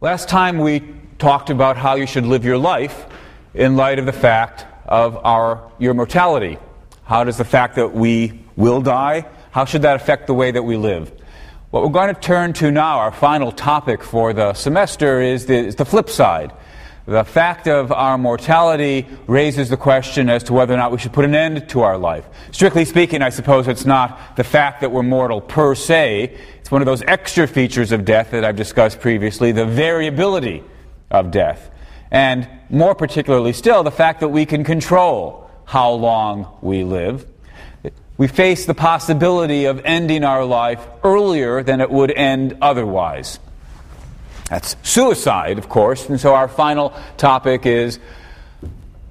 Last time we talked about how you should live your life in light of the fact of your mortality. How does the fact that we will die, how should that affect the way that we live? What we're going to turn to now, our final topic for the semester, is the flip side. The fact of our mortality raises the question as to whether or not we should put an end to our life. Strictly speaking, I suppose it's not the fact that we're mortal per se. It's one of those extra features of death that I've discussed previously, the variability of death. And more particularly still, the fact that we can control how long we live. We face the possibility of ending our life earlier than it would end otherwise. That's suicide, of course, and so our final topic is,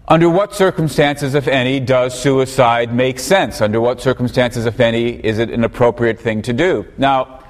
under what circumstances, if any, does suicide make sense? Under what circumstances, if any, is it an appropriate thing to do? Now,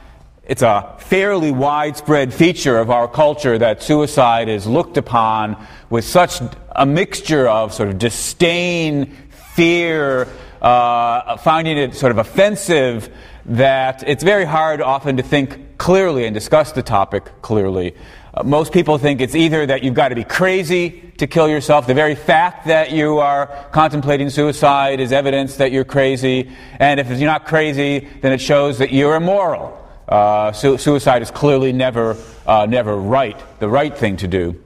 it's a fairly widespread feature of our culture that suicide is looked upon with such a mixture of sort of disdain, fear, finding it sort of offensive, that it's very hard often to think clearly and discuss the topic clearly. Most people think it's either that you've got to be crazy to kill yourself. The very fact that you are contemplating suicide is evidence that you're crazy. And if you're not crazy, then it shows that you're immoral. Suicide is clearly never right, the right thing to do.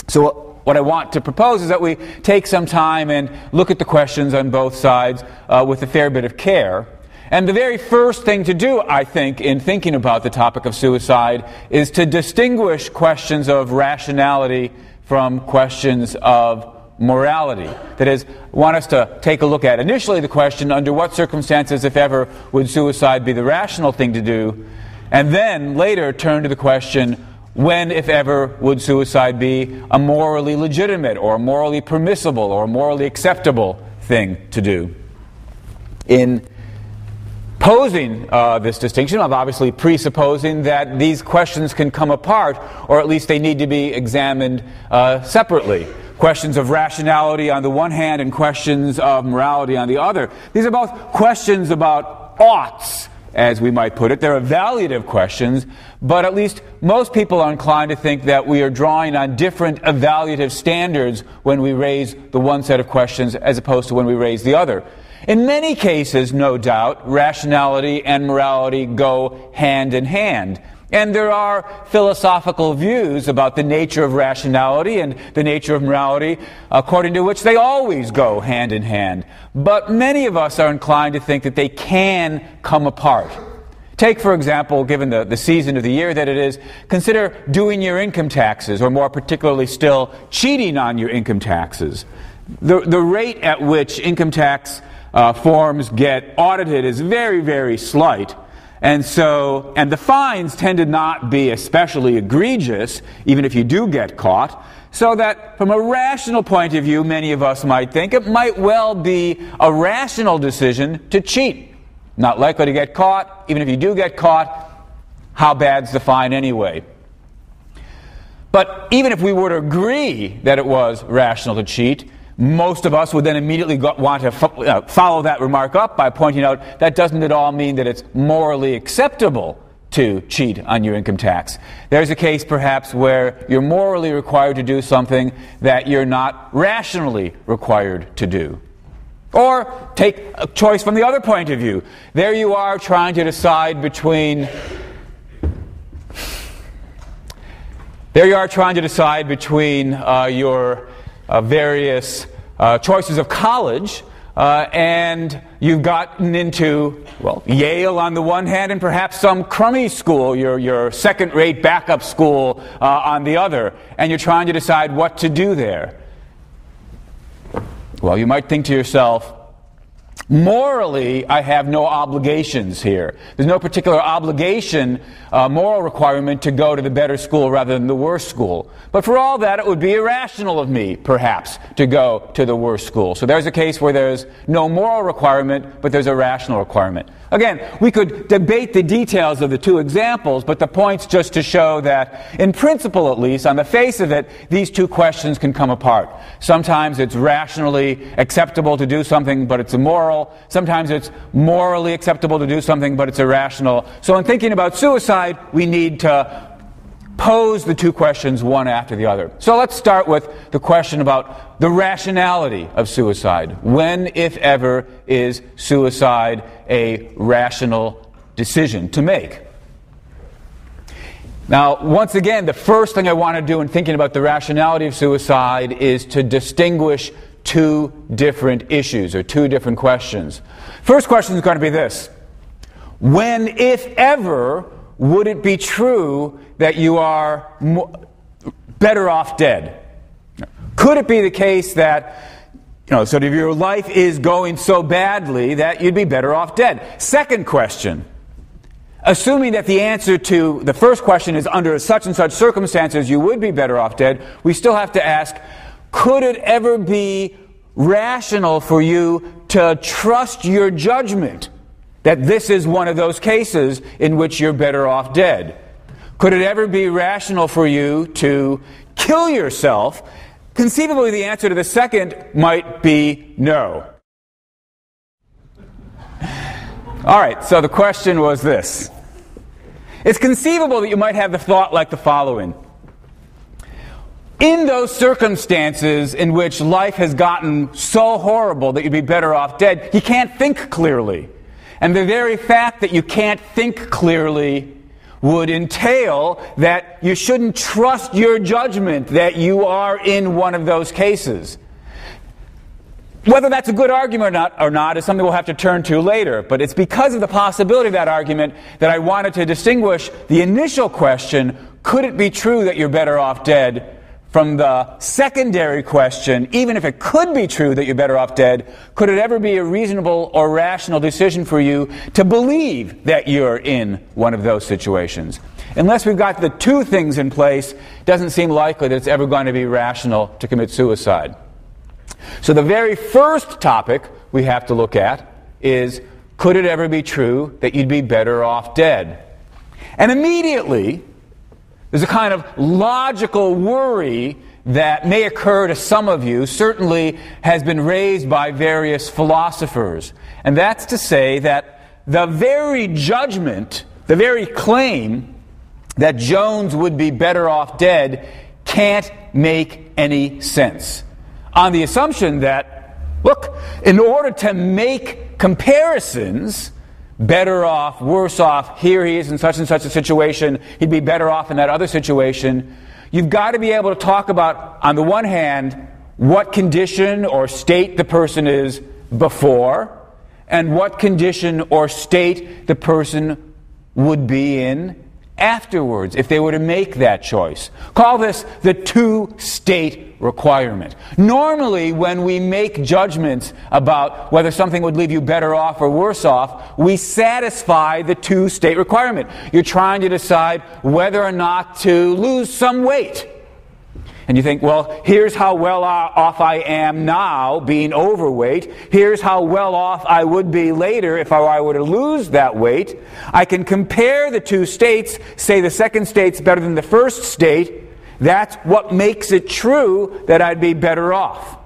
So what I want to propose is that we take some time and look at the questions on both sides with a fair bit of care. And the very first thing to do, I think, in thinking about the topic of suicide is to distinguish questions of rationality from questions of morality. That is, I want us to take a look at initially the question, under what circumstances, if ever, would suicide be the rational thing to do? And then later turn to the question, when, if ever, would suicide be a morally legitimate or morally permissible or morally acceptable thing to do? In posing this distinction, I'm obviously presupposing that these questions can come apart, or at least they need to be examined separately. Questions of rationality on the one hand and questions of morality on the other. These are both questions about oughts, as we might put it. They're evaluative questions, but at least most people are inclined to think that we are drawing on different evaluative standards when we raise the one set of questions as opposed to when we raise the other. In many cases, no doubt, rationality and morality go hand in hand. And there are philosophical views about the nature of rationality and the nature of morality, according to which they always go hand in hand. But many of us are inclined to think that they can come apart. Take, for example, given the season of the year that it is, consider doing your income taxes, or more particularly still, cheating on your income taxes. The rate at which income tax forms get audited is very, very slight. And the fines tend to not be especially egregious, even if you do get caught, so that from a rational point of view, many of us might think it might well be a rational decision to cheat. Not likely to get caught. Even if you do get caught, how bad's the fine anyway? But even if we were to agree that it was rational to cheat, most of us would then immediately want to follow that remark up by pointing out that doesn't at all mean that it's morally acceptable to cheat on your income tax. There's a case perhaps where you're morally required to do something that you're not rationally required to do. Or take a choice from the other point of view. There you are trying to decide between your various choices of college, and you've gotten into, Yale on the one hand, and perhaps some crummy school, your second-rate backup school on the other, and you're trying to decide what to do there. Well, you might think to yourself, morally, I have no obligations here. There's no particular obligation, moral requirement to go to the better school rather than the worse school. But for all that, it would be irrational of me, perhaps, to go to the worse school. So there's a case where there's no moral requirement, but there's a rational requirement. Again, we could debate the details of the two examples, but the point's just to show that, in principle at least, on the face of it, these two questions can come apart. Sometimes it's rationally acceptable to do something, but it's immoral. Sometimes it's morally acceptable to do something, but it's irrational. So in thinking about suicide, we need to pose the two questions one after the other. So let's start with the question about the rationality of suicide. When, if ever, is suicide a rational decision to make? Now, once again, the first thing I want to do in thinking about the rationality of suicide is to distinguish two different issues or two different questions. First question is going to be this: when, if ever, would it be true that you are better off dead? Could it be the case that, sort of your life is going so badly that you'd be better off dead? Second question: assuming that the answer to the first question is under such and such circumstances you would be better off dead, we still have to ask, could it ever be rational for you to trust your judgment that this is one of those cases in which you're better off dead? Could it ever be rational for you to kill yourself? Conceivably, the answer to the second might be no. All right, so the question was this. It's conceivable that you might have the thought like the following: in those circumstances in which life has gotten so horrible that you'd be better off dead, you can't think clearly. And the very fact that you can't think clearly would entail that you shouldn't trust your judgment that you are in one of those cases. Whether that's a good argument or not is something we'll have to turn to later, but it's because of the possibility of that argument that I wanted to distinguish the initial question, could it be true that you're better off dead, from the secondary question, even if it could be true that you're better off dead, could it ever be a reasonable or rational decision for you to believe that you're in one of those situations? Unless we've got the two things in place, it doesn't seem likely that it's ever going to be rational to commit suicide. So the very first topic we have to look at is, could it ever be true that you'd be better off dead? And immediately, there's a kind of logical worry that may occur to some of you, certainly has been raised by various philosophers. And that's to say that the very judgment, the very claim that Jones would be better off dead can't make any sense. On the assumption that, look, in order to make comparisons, better off, worse off, here he is in such and such a situation, he'd be better off in that other situation, you've got to be able to talk about, on the one hand, what condition or state the person is before, and what condition or state the person would be in afterwards if they were to make that choice. Call this the two-state requirement. Normally, when we make judgments about whether something would leave you better off or worse off, we satisfy the two-state requirement. You're trying to decide whether or not to lose some weight. And you think, well, here's how well off I am now being overweight. Here's how well off I would be later if I were to lose that weight. I can compare the two states, say the second state's better than the first state. That's what makes it true that I'd be better off.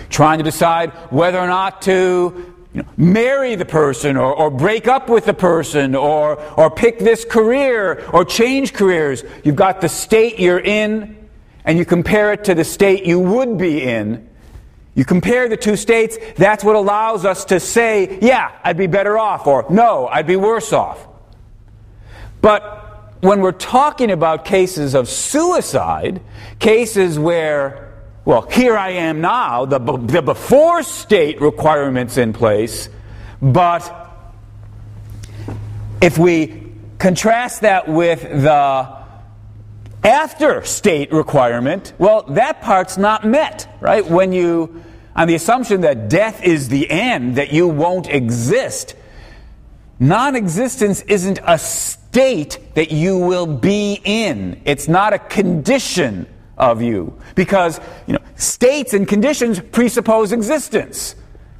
Trying to decide whether or not to marry the person or break up with the person or pick this career or change careers. You've got the state you're in and you compare it to the state you would be in. You compare the two states, that's what allows us to say, yeah, I'd be better off, or no, I'd be worse off. But when we're talking about cases of suicide, cases where, well, here I am now, the before state requirement's in place, but if we contrast that with the after state requirement, well, that part's not met, right? When you, on the assumption that death is the end, that you won't exist, non-existence isn't a state that you will be in. It's not a condition of you, because states and conditions presuppose existence.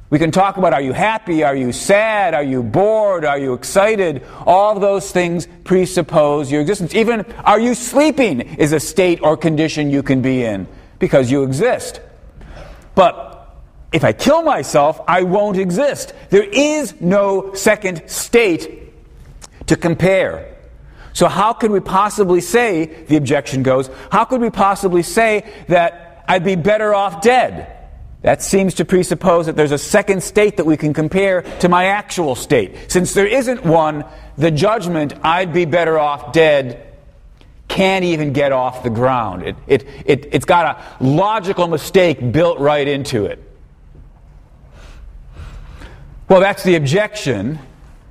We can talk about, are you happy, are you sad, are you bored, are you excited? All those things presuppose your existence. Even, are you sleeping is a state or condition you can be in because you exist. But if I kill myself, I won't exist. There is no second state to compare. So how could we possibly say, the objection goes, how could we possibly say that I'd be better off dead? That seems to presuppose that there's a second state that we can compare to my actual state. Since there isn't one, the judgment, I'd be better off dead, can't even get off the ground. It's got a logical mistake built right into it. Well, that's the objection.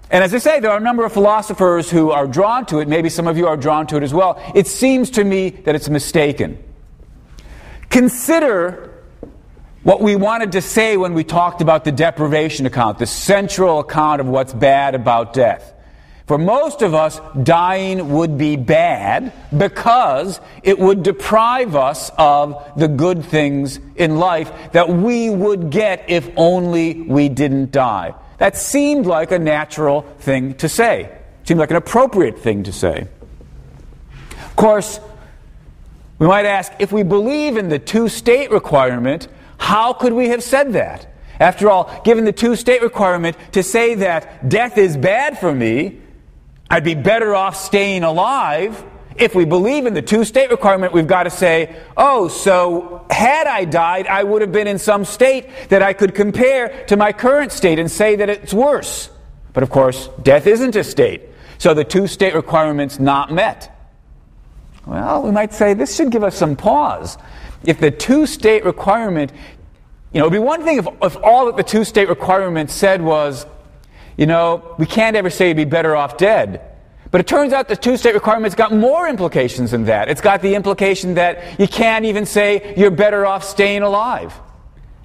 And as I say, there are a number of philosophers who are drawn to it. Maybe some of you are drawn to it as well. It seems to me that it's mistaken. Consider what we wanted to say when we talked about the deprivation account, the central account of what's bad about death. For most of us, dying would be bad because it would deprive us of the good things in life that we would get if only we didn't die. That seemed like a natural thing to say. It seemed like an appropriate thing to say. Of course, we might ask, if we believe in the two-state requirement, how could we have said that? After all, given the two-state requirement, to say that death is bad for me, I'd be better off staying alive. If we believe in the two-state requirement, we've got to say, oh, so had I died, I would have been in some state that I could compare to my current state and say that it's worse. But of course, death isn't a state. So the two-state requirement's not met. Well, we might say this should give us some pause. If the two-state requirement, it would be one thing if all that the two-state requirement said was, we can't ever say you'd be better off dead. But it turns out the two-state requirement's got more implications than that. It's got the implication that you can't even say you're better off staying alive.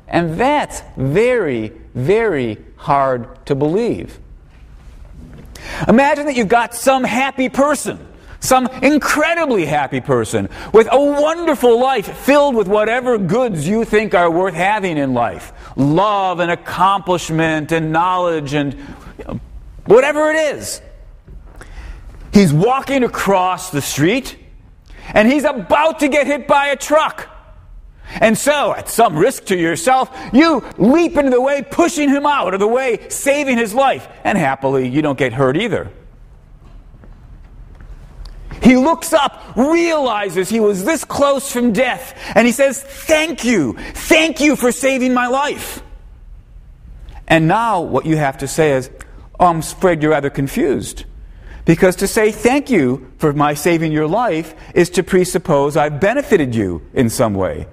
And that's very, very hard to believe. Imagine that you've got some happy person, some incredibly happy person, with a wonderful life filled with whatever goods you think are worth having in life. Love and accomplishment and knowledge and whatever it is. He's walking across the street, and he's about to get hit by a truck. And so, at some risk to yourself, you leap into the way, pushing him out of the way, saving his life. And happily, you don't get hurt either. He looks up, realizes he was this close from death, and he says, thank you for saving my life. And now what you have to say is, I'm afraid you're rather confused. Because to say thank you for my saving your life is to presuppose I've benefited you in some way.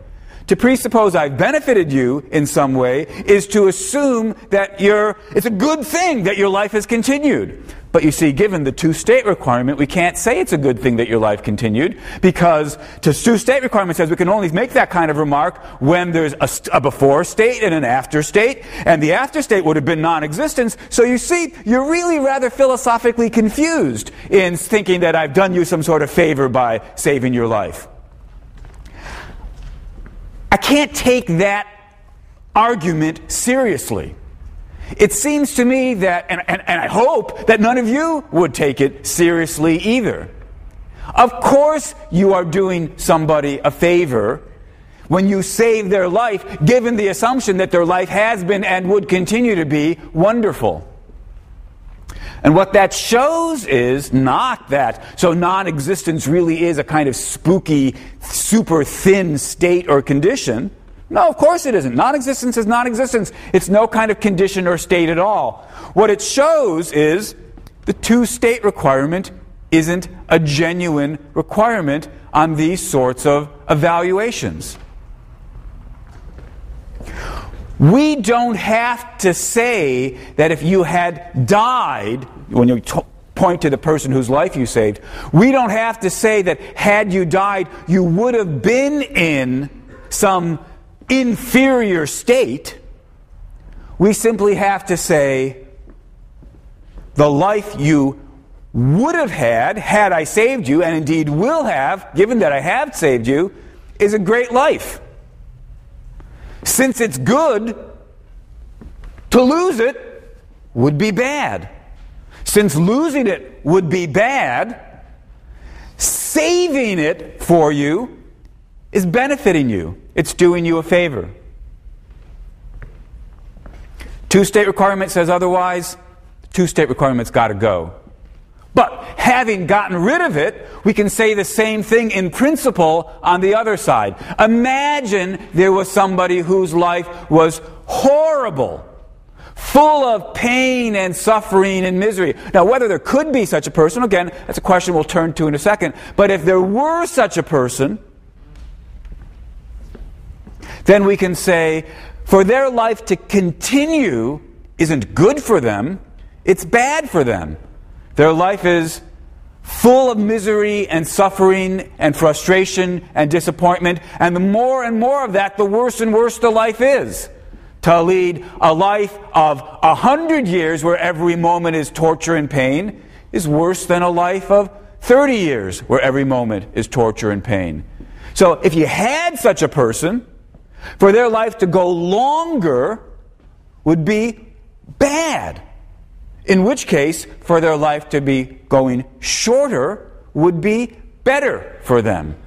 To presuppose I've benefited you in some way is to assume that it's a good thing that your life has continued. But you see, given the two-state requirement, we can't say it's a good thing that your life continued, because the two-state requirement says we can only make that kind of remark when there's a before state and an after state, and the after state would have been non-existence. So you see, you're really rather philosophically confused in thinking that I've done you some sort of favor by saving your life. I can't take that argument seriously. It seems to me that, and I hope that none of you would take it seriously either. Of course you are doing somebody a favor when you save their life, given the assumption that their life has been and would continue to be wonderful. And what that shows is not that, so non-existence really is a kind of spooky, super thin state or condition. No, of course it isn't. Non-existence is non-existence. It's no kind of condition or state at all. What it shows is the two-state requirement isn't a genuine requirement on these sorts of evaluations. We don't have to say that if you had died, when you point to the person whose life you saved, we don't have to say that had you died, you would have been in some inferior state. We simply have to say the life you would have had I saved you, and indeed will have, given that I have saved you, is a great life. Since it's good, to lose it would be bad. Since losing it would be bad, saving it for you is benefiting you. It's doing you a favor. Two-state requirement says otherwise. Two-state requirement's got to go. But having gotten rid of it, we can say the same thing in principle on the other side. Imagine there was somebody whose life was horrible, full of pain and suffering and misery. Now, whether there could be such a person, again, that's a question we'll turn to in a second. But if there were such a person, then we can say, for their life to continue isn't good for them, it's bad for them. Their life is full of misery and suffering and frustration and disappointment, and the more and more of that, the worse and worse the life is. To lead a life of 100 years where every moment is torture and pain is worse than a life of 30 years where every moment is torture and pain. So if you had such a person, for their life to go longer would be bad. In which case, for their life to be going shorter would be better for them.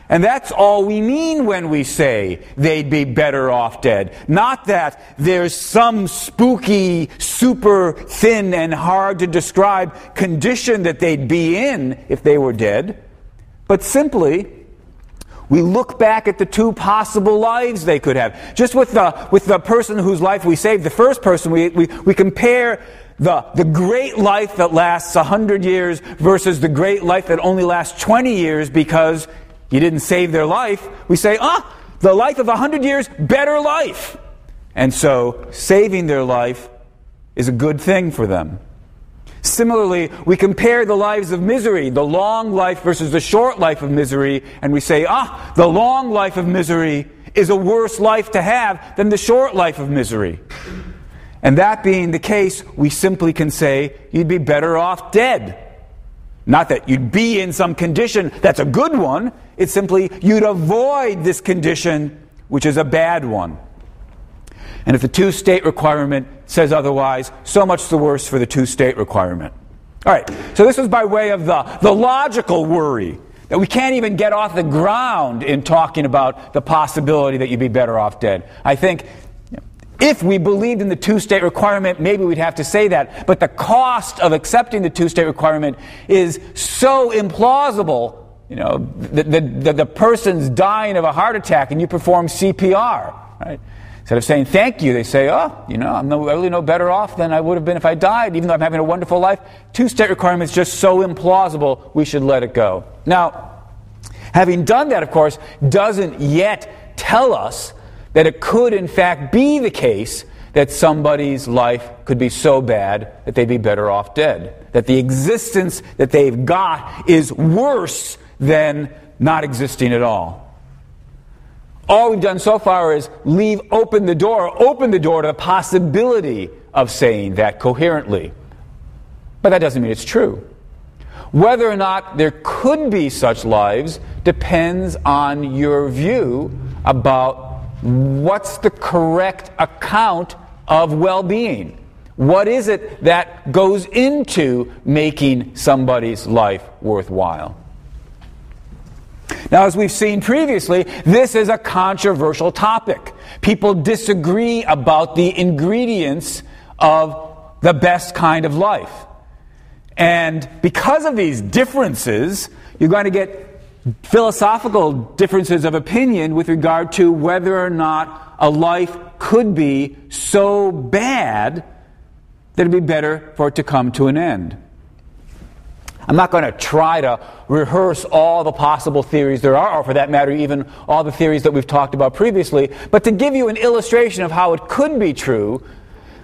And that's all we mean when we say they'd be better off dead. Not that there's some spooky, super thin and hard to describe condition that they'd be in if they were dead, but simply we look back at the two possible lives they could have. Just with the person whose life we saved, the first person, we compare the great life that lasts 100 years versus the great life that only lasts 20 years because you didn't save their life. We say, the life of 100 years, better life. And so saving their life is a good thing for them. Similarly, we compare the lives of misery, the long life versus the short life of misery, and we say, the long life of misery is a worse life to have than the short life of misery. And that being the case, we simply can say, you'd be better off dead. Not that you'd be in some condition that's a good one, it's simply you'd avoid this condition, which is a bad one. And if the two-state requirement says otherwise, so much the worse for the two-state requirement. All right, so this is by way of the logical worry that we can't even get off the ground in talking about the possibility that you'd be better off dead. I think if we believed in the two-state requirement, maybe we'd have to say that. But the cost of accepting the two-state requirement is so implausible. The person's dying of a heart attack and you perform CPR, right? Instead of saying thank you, they say, I'm really no better off than I would have been if I died, even though I'm having a wonderful life. Two-state requirement is just so implausible, we should let it go. Now, having done that, of course, doesn't yet tell us that it could, in fact, be the case that somebody's life could be so bad that they'd be better off dead. That the existence that they've got is worse than not existing at all. All we've done so far is open the door to the possibility of saying that coherently. But that doesn't mean it's true. Whether or not there could be such lives depends on your view about what's the correct account of well-being. What is it that goes into making somebody's life worthwhile? Now, as we've seen previously, this is a controversial topic. People disagree about the ingredients of the best kind of life. And because of these differences, you're going to get philosophical differences of opinion with regard to whether or not a life could be so bad that it'd be better for it to come to an end. I'm not going to try to rehearse all the possible theories there are, or for that matter, even all the theories that we've talked about previously, but to give you an illustration of how it could be true,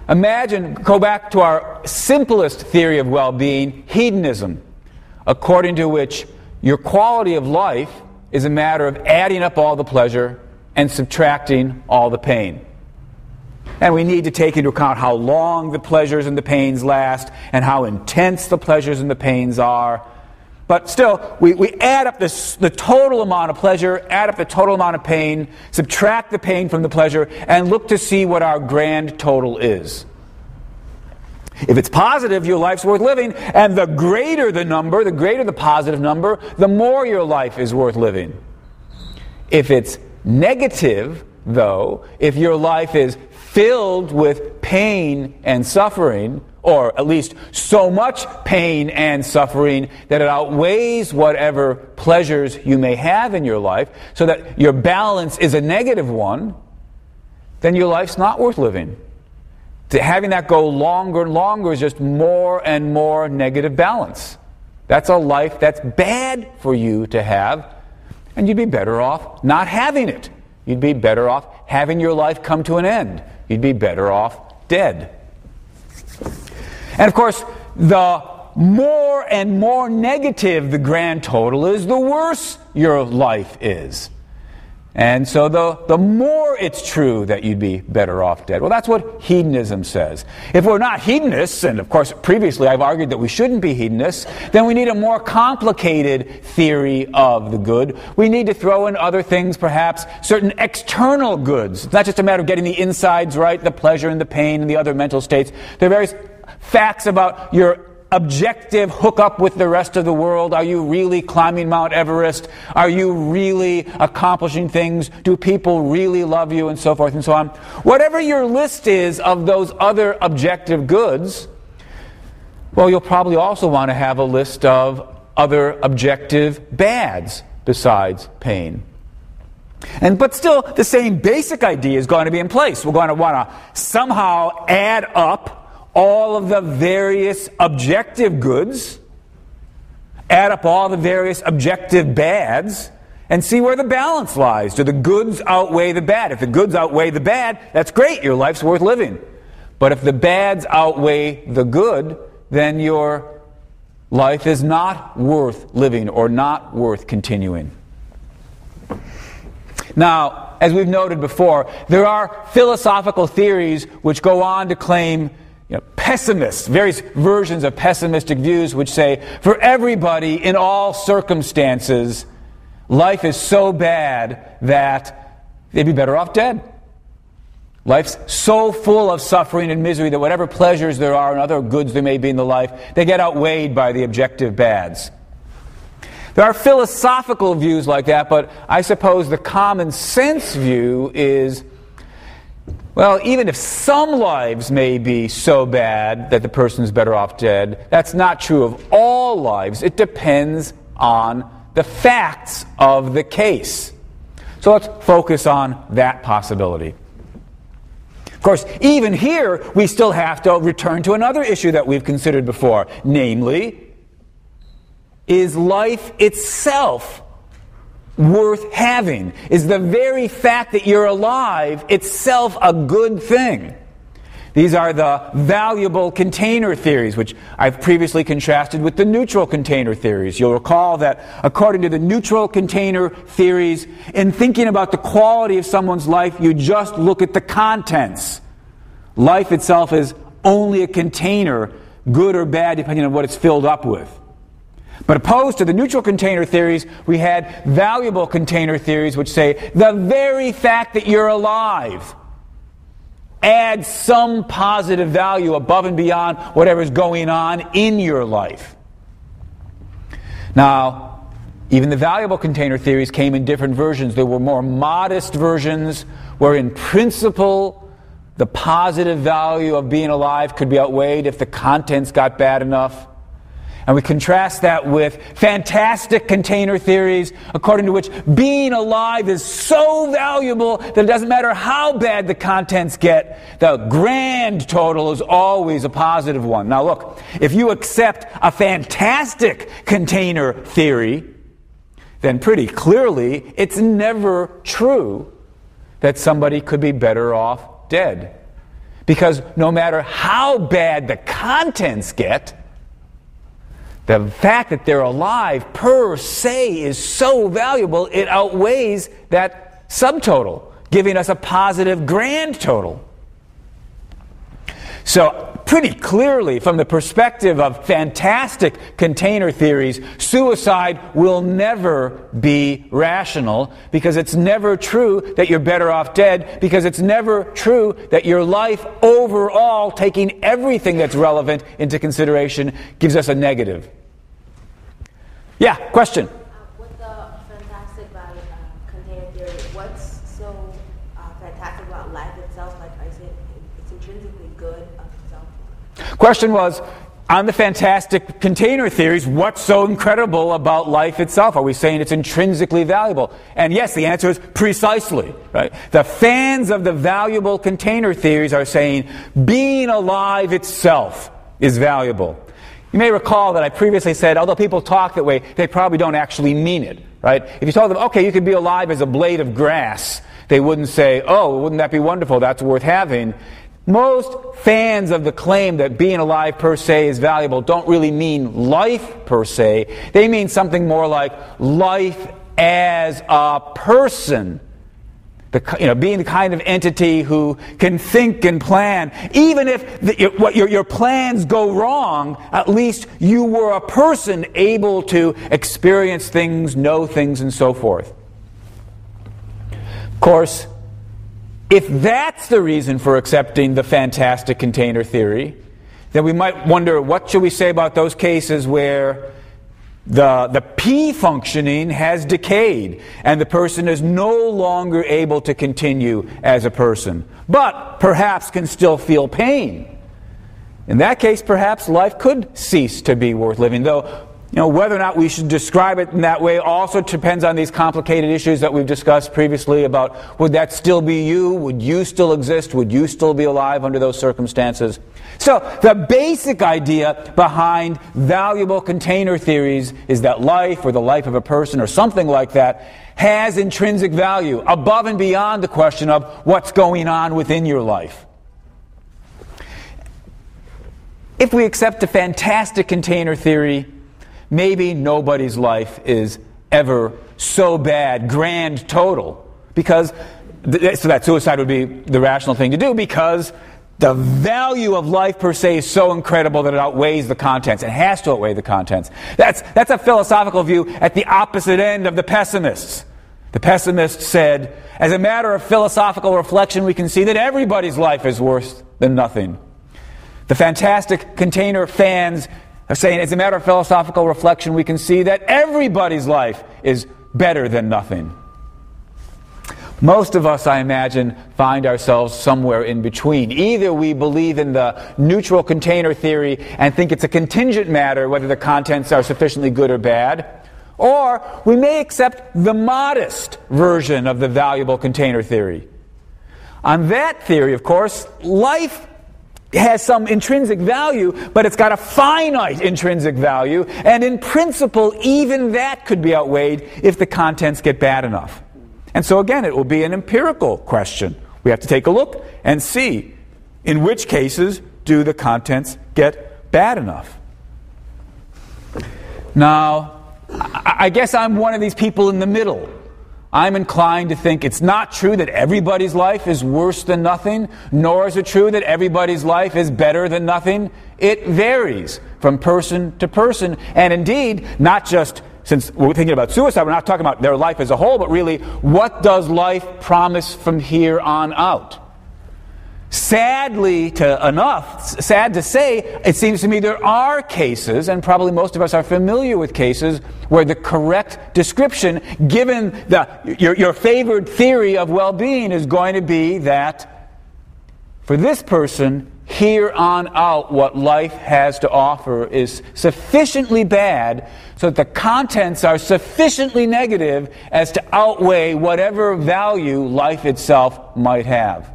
go back to our simplest theory of well-being, hedonism, according to which your quality of life is a matter of adding up all the pleasure and subtracting all the pain. And we need to take into account how long the pleasures and the pains last and how intense the pleasures and the pains are. But still, we add up the total amount of pleasure, add up the total amount of pain, subtract the pain from the pleasure, and look to see what our grand total is. If it's positive, your life's worth living, and the greater the number, the greater the positive number, the more your life is worth living. If it's negative, though, if your life is filled with pain and suffering, or at least so much pain and suffering that it outweighs whatever pleasures you may have in your life, so that your balance is a negative one, then your life's not worth living. Having that go longer and longer is just more and more negative balance. That's a life that's bad for you to have, and you'd be better off not having it. You'd be better off having your life come to an end. You'd be better off dead. And of course, the more and more negative the grand total is, the worse your life is. And so the more it's true that you'd be better off dead. Well, that's what hedonism says. If we're not hedonists, and of course previously I've argued that we shouldn't be hedonists, then we need a more complicated theory of the good. We need to throw in other things, perhaps certain external goods. It's not just a matter of getting the insides right, the pleasure and the pain and the other mental states. There are various facts about your objective hookup with the rest of the world. Are you really climbing Mount Everest? Are you really accomplishing things? Do people really love you? And so forth and so on. Whatever your list is of those other objective goods, well, you'll probably also want to have a list of other objective bads besides pain. But still, the same basic idea is going to be in place. We're going to want to somehow add up all of the various objective goods, add up all the various objective bads, and see where the balance lies. Do the goods outweigh the bad? If the goods outweigh the bad, that's great, your life's worth living. But if the bads outweigh the good, then your life is not worth living or not worth continuing. Now, as we've noted before, there are philosophical theories which go on to claim pessimists, various versions of pessimistic views which say, for everybody in all circumstances, life is so bad that they'd be better off dead. Life's so full of suffering and misery that whatever pleasures there are and other goods there may be in the life, they get outweighed by the objective bads. There are philosophical views like that, but I suppose the common sense view is, well, even if some lives may be so bad that the person's better off dead, that's not true of all lives. It depends on the facts of the case. So let's focus on that possibility. Of course, even here, we still have to return to another issue that we've considered before, namely, is life itself worth having? Is the very fact that you're alive itself a good thing? These are the valuable container theories, which I've previously contrasted with the neutral container theories. You'll recall that according to the neutral container theories, in thinking about the quality of someone's life, you just look at the contents. Life itself is only a container, good or bad, depending on what it's filled up with. But opposed to the neutral container theories, we had valuable container theories which say the very fact that you're alive adds some positive value above and beyond whatever's going on in your life. Now, even the valuable container theories came in different versions. There were more modest versions where in principle the positive value of being alive could be outweighed if the contents got bad enough. And we contrast that with fantastic container theories, according to which being alive is so valuable that it doesn't matter how bad the contents get, the grand total is always a positive one. Now look, if you accept a fantastic container theory, then pretty clearly it's never true that somebody could be better off dead. Because no matter how bad the contents get, the fact that they're alive per se is so valuable, it outweighs that subtotal, giving us a positive grand total. So pretty clearly, from the perspective of fantastic container theories, suicide will never be rational, because it's never true that you're better off dead, because it's never true that your life overall, taking everything that's relevant into consideration, gives us a negative. Yeah, question? With the fantastic container theory, what's so fantastic about life itself? Like, I said, it's intrinsically good of itself. Question was, on the fantastic container theories, what's so incredible about life itself? Are we saying it's intrinsically valuable? And yes, the answer is precisely. Right? The fans of the valuable container theories are saying being alive itself is valuable. You may recall that I previously said, although people talk that way, they probably don't actually mean it. Right? If you told them, okay, you could be alive as a blade of grass, they wouldn't say, oh, wouldn't that be wonderful? That's worth having. Most fans of the claim that being alive per se is valuable don't really mean life per se. They mean something more like life as a person. Being the kind of entity who can think and plan. Even if your plans go wrong, at least you were a person able to experience things, know things, and so forth. Of course, if that's the reason for accepting the fantastic container theory, then we might wonder, what should we say about those cases where the P functioning has decayed and the person is no longer able to continue as a person, but perhaps can still feel pain? In that case, perhaps life could cease to be worth living, though whether or not we should describe it in that way also depends on these complicated issues that we've discussed previously about, would that still be you? Would you still exist? Would you still be alive under those circumstances? So the basic idea behind valuable container theories is that life, or the life of a person, or something like that, has intrinsic value above and beyond the question of what's going on within your life. If we accept a fantastic container theory, maybe nobody's life is ever so bad, grand total, because so that suicide would be the rational thing to do, because the value of life per se is so incredible that it outweighs the contents. It has to outweigh the contents. That's a philosophical view at the opposite end of the pessimists. The pessimists said, as a matter of philosophical reflection, we can see that everybody's life is worse than nothing. The fantastic container fans are saying, as a matter of philosophical reflection, we can see that everybody's life is better than nothing. Most of us, I imagine, find ourselves somewhere in between. Either we believe in the neutral container theory and think it's a contingent matter whether the contents are sufficiently good or bad, or we may accept the modest version of the valuable container theory. On that theory, of course, life has some intrinsic value, but it's got a finite intrinsic value, and in principle, even that could be outweighed if the contents get bad enough. And so again, it will be an empirical question. We have to take a look and see in which cases do the contents get bad enough. Now, I guess I'm one of these people in the middle. I'm inclined to think it's not true that everybody's life is worse than nothing, nor is it true that everybody's life is better than nothing. It varies from person to person, and indeed, not just since we're thinking about suicide, we're not talking about their life as a whole, but really, what does life promise from here on out? Sad to say, it seems to me there are cases, and probably most of us are familiar with cases, where the correct description, given your favored theory of well-being, is going to be that for this person, here on out, what life has to offer is sufficiently bad so that the contents are sufficiently negative as to outweigh whatever value life itself might have.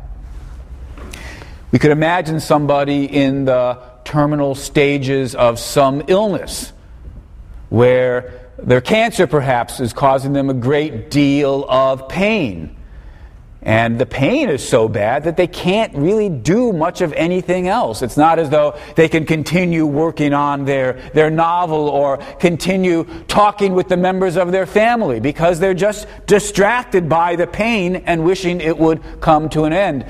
We could imagine somebody in the terminal stages of some illness, where their cancer perhaps is causing them a great deal of pain. And the pain is so bad that they can't really do much of anything else. It's not as though they can continue working on their novel or continue talking with the members of their family because they're just distracted by the pain and wishing it would come to an end.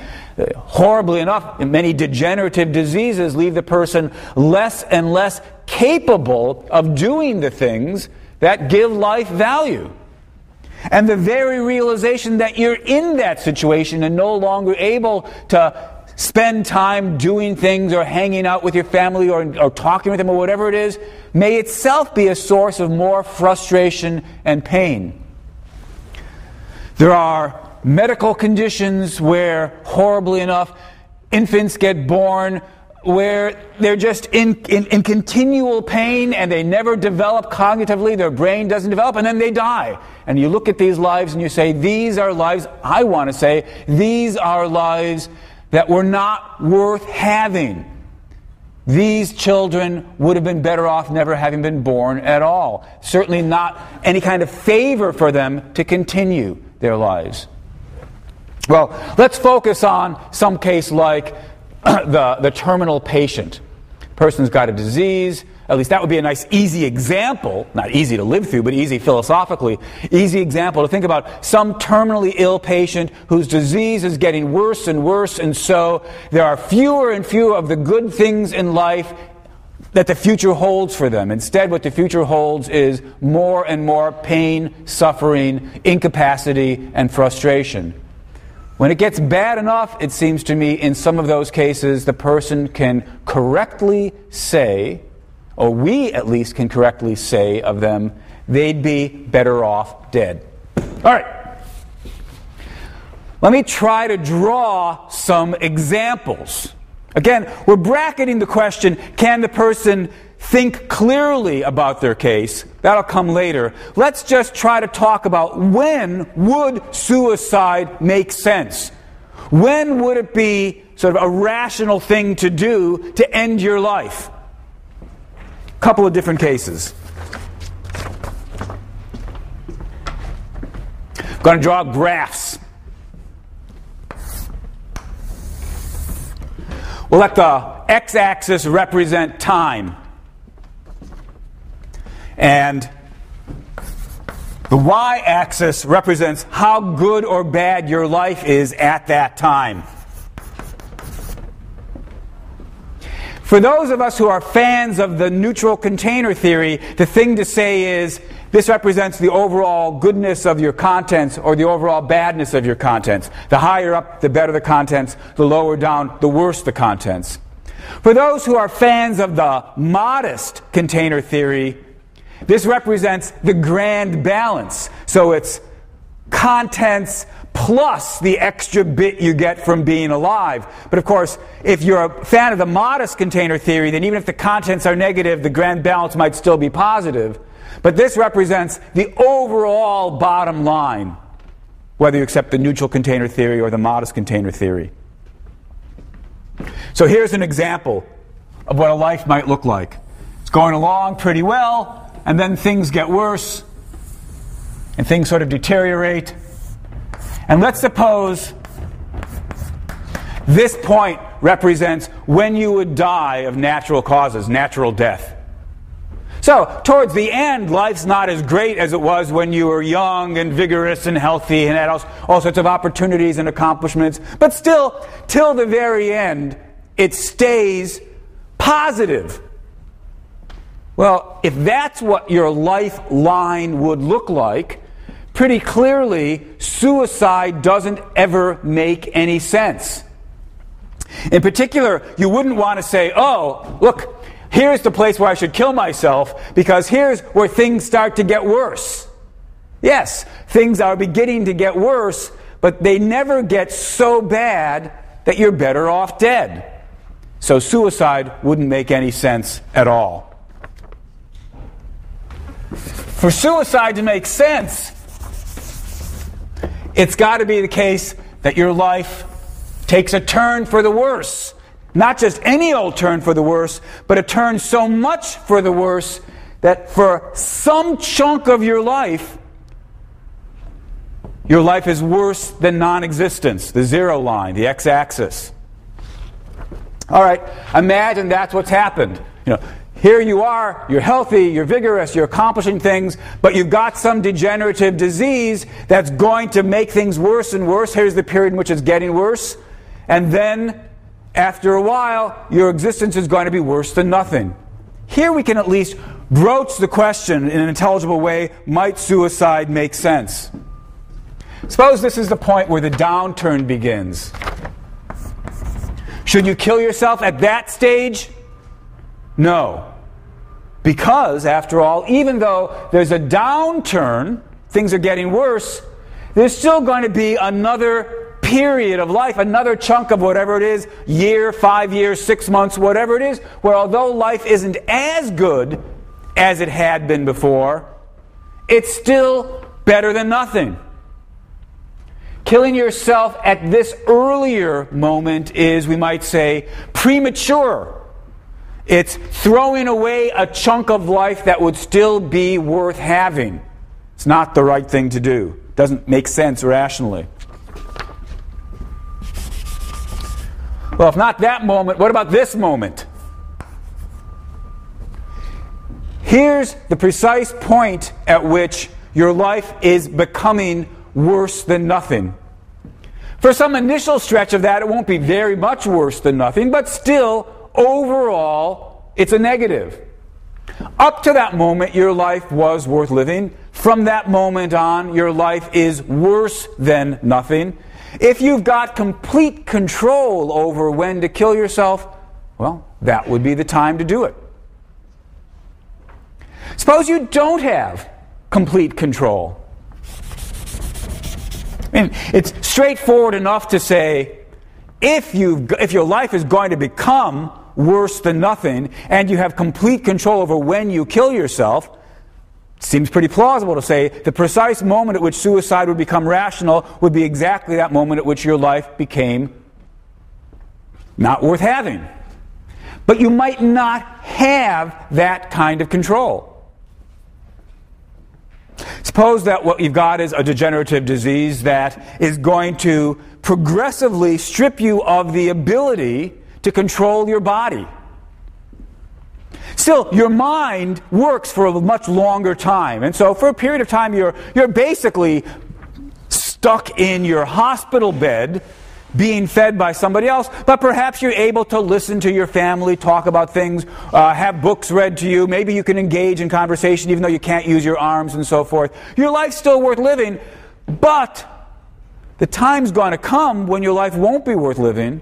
Horribly enough, many degenerative diseases leave the person less and less capable of doing the things that give life value. And the very realization that you're in that situation and no longer able to spend time doing things or hanging out with your family or talking with them or whatever it is, may itself be a source of more frustration and pain. There are medical conditions where, horribly enough, infants get born where they're just in continual pain and they never develop cognitively, their brain doesn't develop, and then they die. And you look at these lives and you say, these are lives, I want to say, these are lives that were not worth having. These children would have been better off never having been born at all. Certainly not any kind of favor for them to continue their lives. Well, let's focus on some case like the terminal patient. Person's got a disease. At least that would be a nice, easy example. Not easy to live through, but easy philosophically. Easy example to think about some terminally ill patient whose disease is getting worse and worse, and so there are fewer and fewer of the good things in life that the future holds for them. Instead, what the future holds is more and more pain, suffering, incapacity, and frustration. When it gets bad enough, it seems to me, in some of those cases, the person can correctly say, or we at least can correctly say of them, they'd be better off dead. All right. Let me try to draw some examples. Again, we're bracketing the question, can the person think clearly about their case? That'll come later. Let's just try to talk about when would suicide make sense? When would it be sort of a rational thing to do to end your life? A couple of different cases. I'm going to draw graphs. We'll let the x-axis represent time. And the y-axis represents how good or bad your life is at that time. For those of us who are fans of the neutral container theory, the thing to say is this represents the overall goodness of your contents or the overall badness of your contents. The higher up, the better the contents. The lower down, the worse the contents. For those who are fans of the modest container theory, this represents the grand balance. So it's contents plus the extra bit you get from being alive. But of course, if you're a fan of the modest container theory, then even if the contents are negative, the grand balance might still be positive. But this represents the overall bottom line, whether you accept the neutral container theory or the modest container theory. So here's an example of what a life might look like. It's going along pretty well, and then things get worse, and things sort of deteriorate. And let's suppose this point represents when you would die of natural causes, natural death. So, towards the end, life's not as great as it was when you were young and vigorous and healthy and had all sorts of opportunities and accomplishments. But still, till the very end, it stays positive. Well, if that's what your lifeline would look like, pretty clearly, suicide doesn't ever make any sense. In particular, you wouldn't want to say, oh, look, here's the place where I should kill myself, because here's where things start to get worse. Yes, things are beginning to get worse, but they never get so bad that you're better off dead. So suicide wouldn't make any sense at all. For suicide to make sense, it's got to be the case that your life takes a turn for the worse. Not just any old turn for the worse, but a turn so much for the worse that for some chunk of your life, your life is worse than non-existence, the zero line, the x-axis. All right, imagine that's what's happened. Here you are, you're healthy, you're vigorous, you're accomplishing things, but you've got some degenerative disease that's going to make things worse and worse. Here's the period in which it's getting worse. And then, after a while, your existence is going to be worse than nothing. Here we can at least broach the question in an intelligible way, might suicide make sense? Suppose this is the point where the downturn begins. Should you kill yourself at that stage? No. Because, after all, even though there's a downturn, things are getting worse, there's still going to be another period of life, another chunk of whatever it is, year, 5 years, 6 months, whatever it is, where although life isn't as good as it had been before, it's still better than nothing. Killing yourself at this earlier moment is, we might say, premature. It's throwing away a chunk of life that would still be worth having. It's not the right thing to do. It doesn't make sense rationally. Well, if not that moment, what about this moment? Here's the precise point at which your life is becoming worse than nothing. For some initial stretch of that, it won't be very much worse than nothing, but still, overall, it's a negative. Up to that moment, your life was worth living. From that moment on, your life is worse than nothing. If you've got complete control over when to kill yourself, well, that would be the time to do it. Suppose you don't have complete control. I mean, it's straightforward enough to say, if your life is going to become worse than nothing, and you have complete control over when you kill yourself, it seems pretty plausible to say the precise moment at which suicide would become rational would be exactly that moment at which your life became not worth having. But you might not have that kind of control. Suppose that what you've got is a degenerative disease that is going to progressively strip you of the ability to control your body. Still, your mind works for a much longer time. And so for a period of time, you're basically stuck in your hospital bed being fed by somebody else, but perhaps you're able to listen to your family, talk about things, have books read to you. Maybe you can engage in conversation even though you can't use your arms and so forth. Your life's still worth living, but the time's going to come when your life won't be worth living,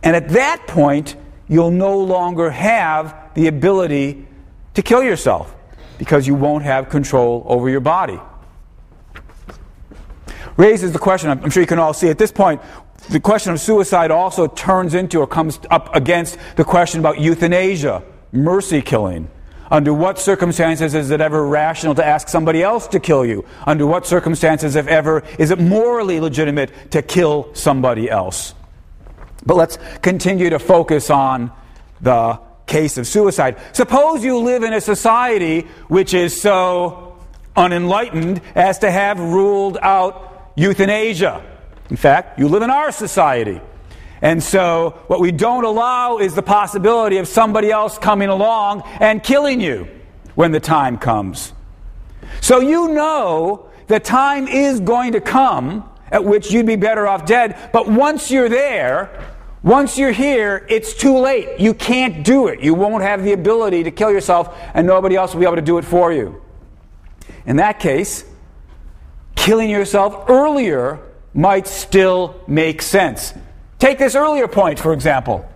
and at that point, you'll no longer have the ability to kill yourself because you won't have control over your body. Raises the question, I'm sure you can all see at this point, the question of suicide also turns into or comes up against the question about euthanasia, mercy killing. Under what circumstances is it ever rational to ask somebody else to kill you? Under what circumstances, if ever, is it morally legitimate to kill somebody else? But let's continue to focus on the case of suicide. Suppose you live in a society which is so unenlightened as to have ruled out euthanasia. In fact, you live in our society. And so what we don't allow is the possibility of somebody else coming along and killing you when the time comes. So you know the time is going to come at which you'd be better off dead, but once you're there, once you're here, it's too late. You can't do it. You won't have the ability to kill yourself, and nobody else will be able to do it for you. In that case, killing yourself earlier might still make sense. Take this earlier point, for example.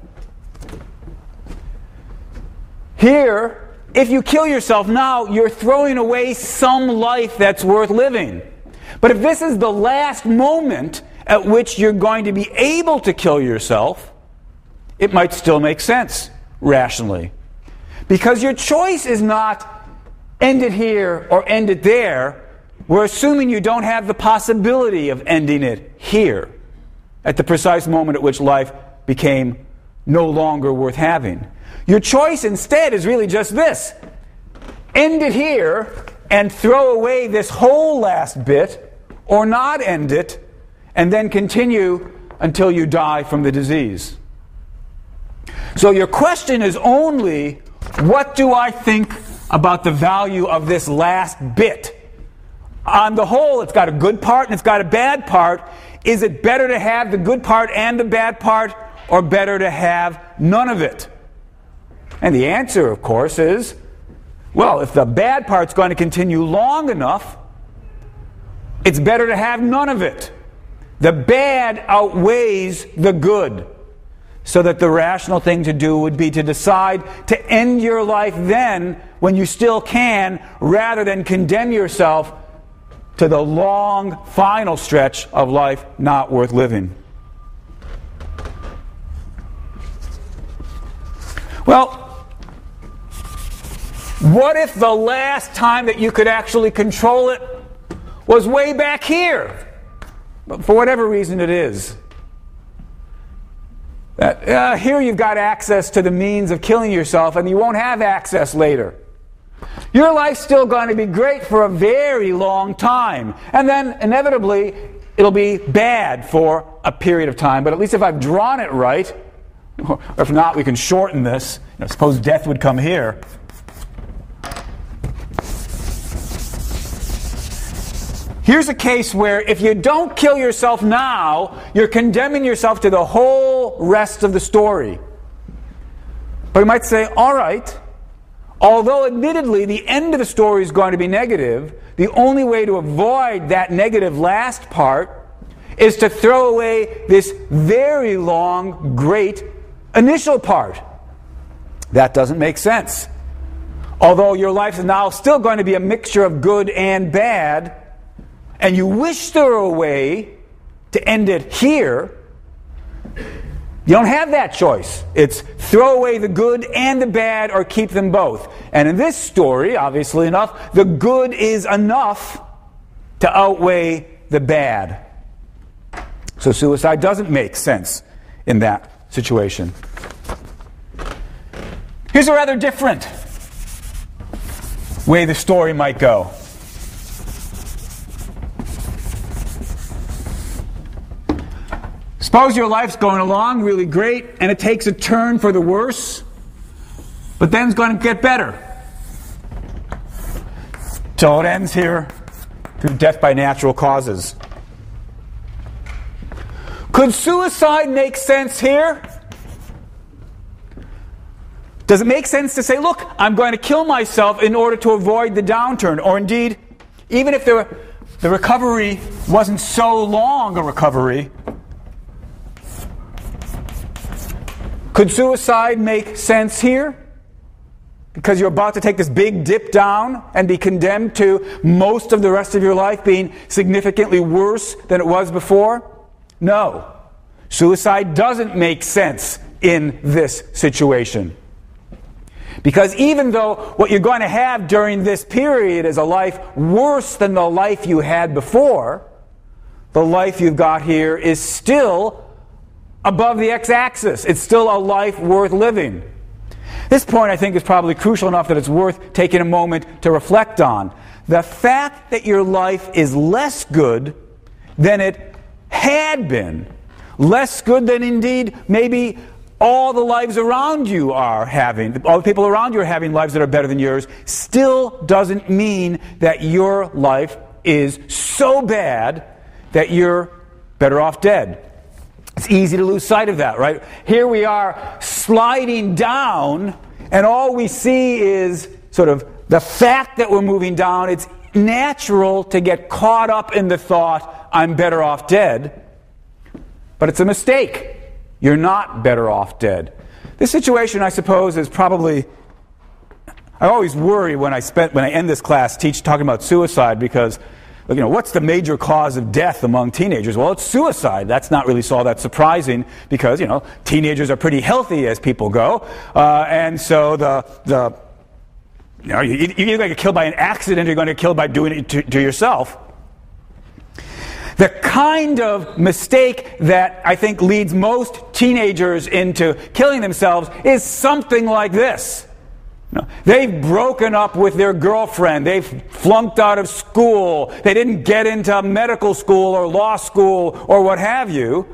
Here, if you kill yourself now, you're throwing away some life that's worth living. But if this is the last moment at which you're going to be able to kill yourself, it might still make sense, rationally. Because your choice is not end it here or end it there. We're assuming you don't have the possibility of ending it here, at the precise moment at which life became no longer worth having. Your choice instead is really just this. End it here and throw away this whole last bit, or not end it, and then continue until you die from the disease. So your question is only, what do I think about the value of this last bit? On the whole, it's got a good part and it's got a bad part. Is it better to have the good part and the bad part, or better to have none of it? And the answer, of course, is, well, if the bad part's going to continue long enough, it's better to have none of it. The bad outweighs the good. So that the rational thing to do would be to decide to end your life then, when you still can, rather than condemn yourself to the long final stretch of life not worth living. Well, what if the last time that you could actually control it was way back here? But for whatever reason it is. Here you've got access to the means of killing yourself, and you won't have access later. Your life's still going to be great for a very long time. And then, inevitably, it'll be bad for a period of time. But at least if I've drawn it right, or if not, we can shorten this. Suppose death would come here. Here's a case where if you don't kill yourself now, you're condemning yourself to the whole rest of the story. But you might say, all right, although admittedly the end of the story is going to be negative, the only way to avoid that negative last part is to throw away this very long, great initial part. That doesn't make sense. Although your life is now still going to be a mixture of good and bad, and you wish there were a way to end it here, you don't have that choice. It's throw away the good and the bad, or keep them both. And in this story, obviously enough, the good is enough to outweigh the bad. So suicide doesn't make sense in that situation. Here's a rather different way the story might go. Suppose your life's going along really great, and it takes a turn for the worse, but then it's going to get better. Till it ends here through death by natural causes. Could suicide make sense here? Does it make sense to say, look, I'm going to kill myself in order to avoid the downturn? Or indeed, even if the recovery wasn't so long a recovery, could suicide make sense here? Because you're about to take this big dip down and be condemned to most of the rest of your life being significantly worse than it was before? No. Suicide doesn't make sense in this situation. Because even though what you're going to have during this period is a life worse than the life you had before, the life you've got here is still above the x-axis. It's still a life worth living. This point, I think, is probably crucial enough that it's worth taking a moment to reflect on. The fact that your life is less good than it had been, less good than indeed maybe all the lives around you are having, all the people around you are having lives that are better than yours, still doesn't mean that your life is so bad that you're better off dead. It's easy to lose sight of that, right? Here we are sliding down, and all we see is sort of the fact that we're moving down. It's natural to get caught up in the thought, I'm better off dead. But it's a mistake. You're not better off dead. This situation, I suppose, is probably... I always worry when I end this class talking about suicide, because what's the major cause of death among teenagers? Well, it's suicide. That's not really all that surprising, because teenagers are pretty healthy as people go, and so you're either going to get killed by an accident, or you're going to get killed by doing it to yourself. The kind of mistake that I think leads most teenagers into killing themselves is something like this. They've broken up with their girlfriend. They've flunked out of school. They didn't get into medical school or law school or what have you.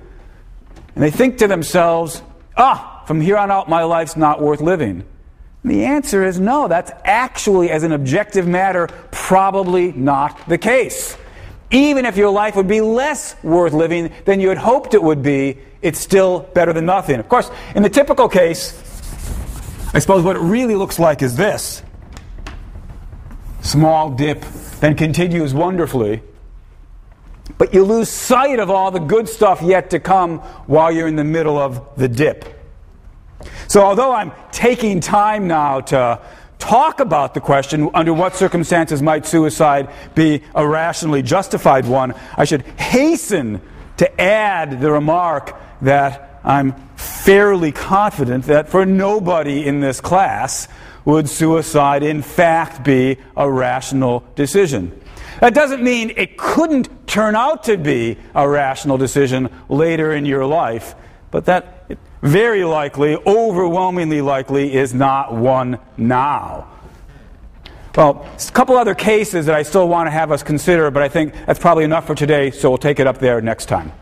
And they think to themselves, from here on out, my life's not worth living. And the answer is no. That's actually, as an objective matter, probably not the case. Even if your life would be less worth living than you had hoped it would be, it's still better than nothing. Of course, in the typical case, I suppose what it really looks like is this. Small dip, then continues wonderfully. But you lose sight of all the good stuff yet to come while you're in the middle of the dip. So although I'm taking time now to talk about the question, under what circumstances might suicide be a rationally justified one, I should hasten to add the remark that I'm fairly confident that for nobody in this class would suicide in fact be a rational decision. That doesn't mean it couldn't turn out to be a rational decision later in your life, but that it very likely, overwhelmingly likely, is not one now. Well, a couple other cases that I still want to have us consider, but I think that's probably enough for today, so we'll take it up there next time.